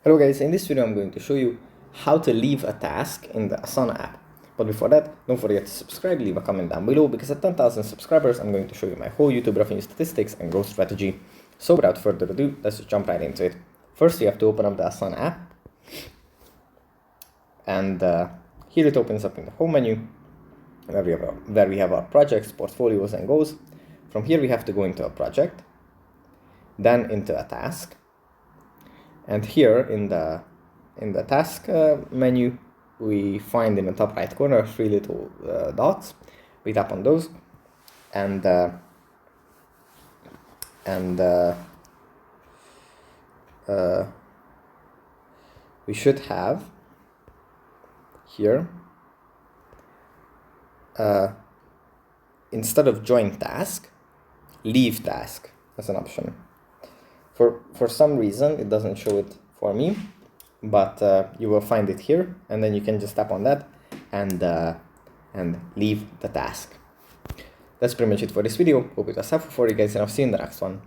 Hello guys, in this video I'm going to show you how to leave a task in the Asana app. But before that, don't forget to subscribe, leave a comment down below, because at 10,000 subscribers I'm going to show you my whole YouTube revenue statistics and growth strategy. So without further ado, let's just jump right into it. First, you have to open up the Asana app. And here it opens up in the home menu, where we have our projects, portfolios and goals. From here we have to go into a project, then into a task. And here in the task menu, we find in the top right corner 3 little dots. We tap on those, and we should have here instead of join task, leave task as an option. For some reason it doesn't show it for me, but you will find it here, and then you can just tap on that and leave the task. That's pretty much it for this video. Hope it was helpful for you guys, and I'll see you in the next one.